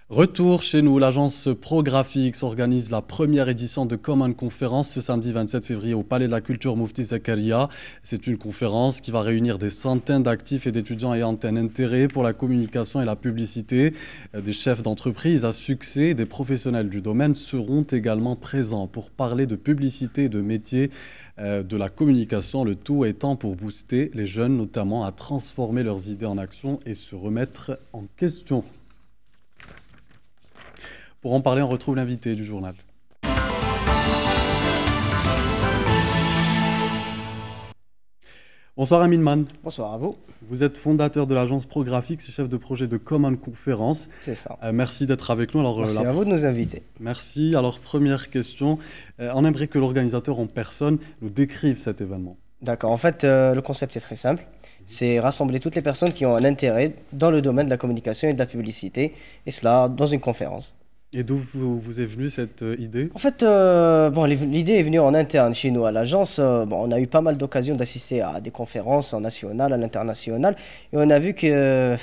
Retour chez nous, l'agence ProGraphics organise la première édition de Common Conference ce samedi 27 février au Palais de la Culture Mufti Zakaria. C'est une conférence qui va réunir des centaines d'actifs et d'étudiants ayant un intérêt pour la communication et la publicité. Des chefs d'entreprise à succès, des professionnels du domaine seront également présents pour parler de publicité et de métiers de la communication, le tout étant pour booster les jeunes, notamment à transformer leurs idées en action et se remettre en question. Pour en parler, on retrouve l'invité du journal. Bonsoir Amin Man. Bonsoir à vous. Vous êtes fondateur de l'agence ProGraphics et chef de projet de Common Conference. C'est ça. Merci d'être avec nous. Alors, merci à vous de nous inviter. Merci. Alors, première question. On aimerait que l'organisateur en personne nous décrive cet événement. D'accord. En fait, le concept est très simple. C'est rassembler toutes les personnes qui ont un intérêt dans le domaine de la communication et de la publicité, et cela dans une conférence. Et d'où vous est venue cette idée? En fait, l'idée est venue en interne chez nous à l'agence. On a eu pas mal d'occasions d'assister à des conférences en national, à l'international. Et on a vu que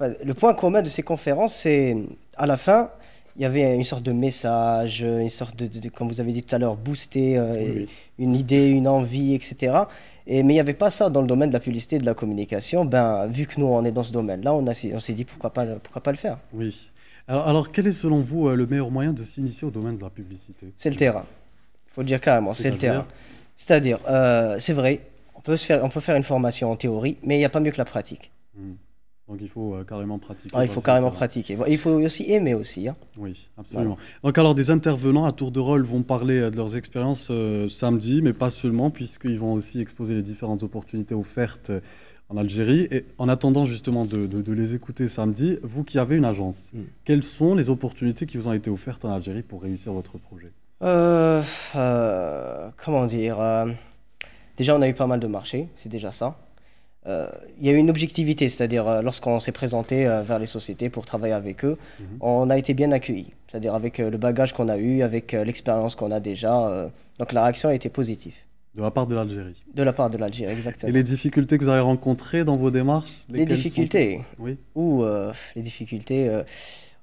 le point commun de ces conférences, c'est à la fin, il y avait une sorte de message, une sorte comme vous avez dit tout à l'heure, booster Oui. une idée, une envie, etc. Mais il n'y avait pas ça dans le domaine de la publicité et de la communication. Vu que nous, on est dans ce domaine-là, on s'est dit pourquoi pas le faire. Oui. Alors, quel est selon vous le meilleur moyen de s'initier au domaine de la publicité? C'est le terrain. Il faut le dire carrément, c'est le terrain. C'est-à-dire, c'est vrai, on peut faire une formation en théorie, mais il n'y a pas mieux que la pratique. Donc il faut carrément pratiquer. Il faut carrément pratiquer. Il faut aussi aimer aussi. Hein. Oui, absolument. Voilà. Donc alors des intervenants à tour de rôle vont parler de leurs expériences samedi, mais pas seulement, puisqu'ils vont aussi exposer les différentes opportunités offertes en Algérie. Et en attendant justement de les écouter samedi, vous qui avez une agence, quelles sont les opportunités qui vous ont été offertes en Algérie pour réussir votre projet? Comment dire déjà, on a eu pas mal de marchés, c'est déjà ça. Il y a eu une objectivité, c'est-à-dire lorsqu'on s'est présenté vers les sociétés pour travailler avec eux, on a été bien accueillis. C'est-à-dire avec le bagage qu'on a eu, avec l'expérience qu'on a déjà. Donc la réaction a été positive. De la part de l'Algérie. De la part de l'Algérie, exactement. Et les difficultés que vous avez rencontrées dans vos démarches? Les difficultés Oui. Les difficultés...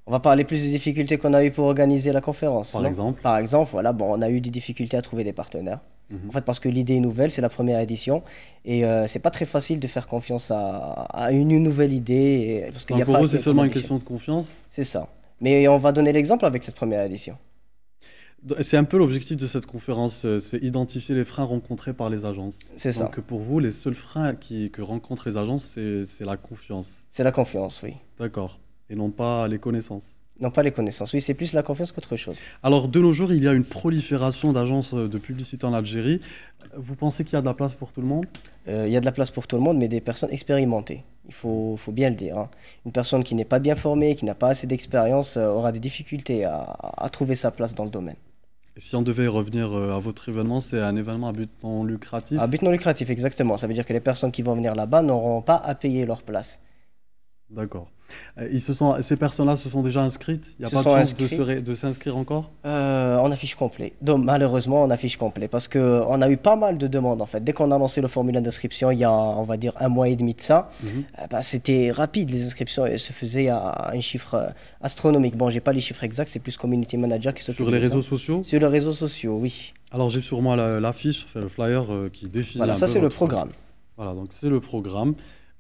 on va parler plus des difficultés qu'on a eues pour organiser la conférence. Par exemple? Par exemple, voilà, on a eu des difficultés à trouver des partenaires. En fait, parce que l'idée est nouvelle, c'est la première édition. Et c'est pas très facile de faire confiance à une nouvelle idée. Parce qu'il y a pour pas vous, c'est seulement une question de confiance? C'est ça. Mais on va donner l'exemple avec cette première édition. C'est un peu l'objectif de cette conférence, c'est identifier les freins rencontrés par les agences. C'est ça. Donc pour vous, les seuls freins que rencontrent les agences, c'est la confiance. C'est la confiance, oui. D'accord. Et non pas les connaissances. Non, pas les connaissances. Oui, c'est plus la confiance qu'autre chose. Alors, de nos jours, il y a une prolifération d'agences de publicité en Algérie. Vous pensez qu'il y a de la place pour tout le monde? Il y a de la place pour tout le monde, mais des personnes expérimentées. Il faut bien le dire. Hein. Une personne qui n'est pas bien formée, qui n'a pas assez d'expérience, aura des difficultés à trouver sa place dans le domaine. Et si on devait revenir à votre événement, c'est un événement à but non lucratif? À but non lucratif, exactement. Ça veut dire que les personnes qui vont venir là-bas n'auront pas à payer leur place. D'accord. Ces personnes-là se sont déjà inscrites? Il n'y a pas de chance de s'inscrire encore? En affiche complet. Donc, malheureusement, en affiche complet. Parce qu'on a eu pas mal de demandes, en fait. Dès qu'on a lancé le formulaire d'inscription, il y a, on va dire, 1 mois et demi de ça, c'était rapide. Les inscriptions se faisaient à un chiffre astronomique. Bon, j'ai pas les chiffres exacts, c'est plus community manager qui s'occupe de ça. Sur les réseaux sociaux? Sur les réseaux sociaux, oui. Alors, j'ai sur moi l'affiche, le flyer qui définit Voilà, ça c'est le programme. Voilà, donc c'est le programme.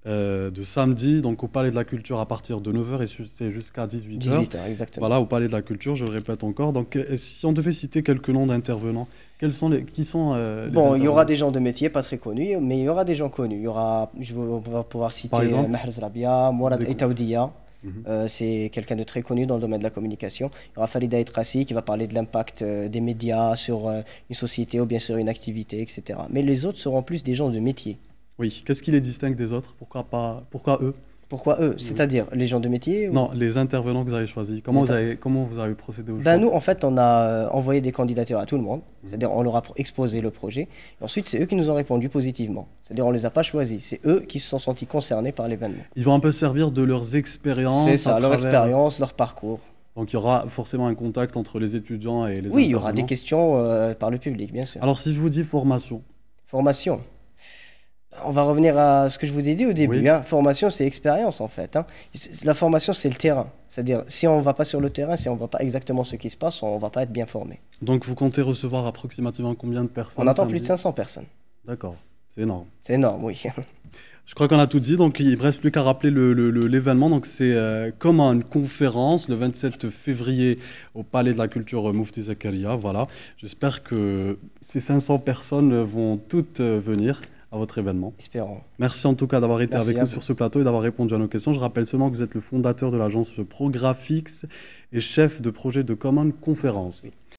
De samedi, donc au Palais de la Culture à partir de 9h et c'est jusqu'à 18h. 18h, exactement. Voilà, au Palais de la Culture, je le répète encore. Donc, si on devait citer quelques noms d'intervenants, qui sont les il y aura des gens de métier pas très connus, mais il y aura des gens connus. On va pouvoir citer Mahrez Rabia, Mourad Etaoudia. C'est quelqu'un de très connu dans le domaine de la communication. Il y aura Falida Etrassi qui va parler de l'impact des médias sur une société ou bien sur une activité, etc. Mais les autres seront plus des gens de métier. Oui, qu'est-ce qui les distingue des autres? Pourquoi eux? Pourquoi eux? C'est-à-dire les gens de métier Non, les intervenants que vous avez choisis. Comment vous avez procédé au choix? Nous, en fait, on a envoyé des candidatures à tout le monde. C'est-à-dire on leur a exposé le projet. Et ensuite, c'est eux qui nous ont répondu positivement. C'est-à-dire on ne les a pas choisis. C'est eux qui se sont sentis concernés par l'événement. Ils vont un peu se servir de leurs expériences. C'est ça, leur expérience, leur parcours. Donc il y aura forcément un contact entre les étudiants et les intervenants. Oui, il y aura des questions par le public, bien sûr. Alors si je vous dis formation. Formation. On va revenir à ce que je vous ai dit au début. Oui. Hein. Formation, c'est expérience en fait. Hein. La formation, c'est le terrain. C'est-à-dire, si on ne va pas sur le terrain, si on ne voit pas exactement ce qui se passe, on ne va pas être bien formé. Donc vous comptez recevoir approximativement combien de personnes? On attend plus de 500 personnes. D'accord, c'est énorme. C'est énorme, oui. Je crois qu'on a tout dit, donc il ne reste plus qu'à rappeler l'événement. Donc c'est comme une conférence le 27 février au Palais de la Culture Mufti Zakaria. Voilà. J'espère que ces 500 personnes vont toutes venir à votre événement. Espérons. Merci en tout cas d'avoir été avec nous sur ce plateau et d'avoir répondu à nos questions. Je rappelle seulement que vous êtes le fondateur de l'agence ProGraphics et chef de projet de Common Conférence. Oui.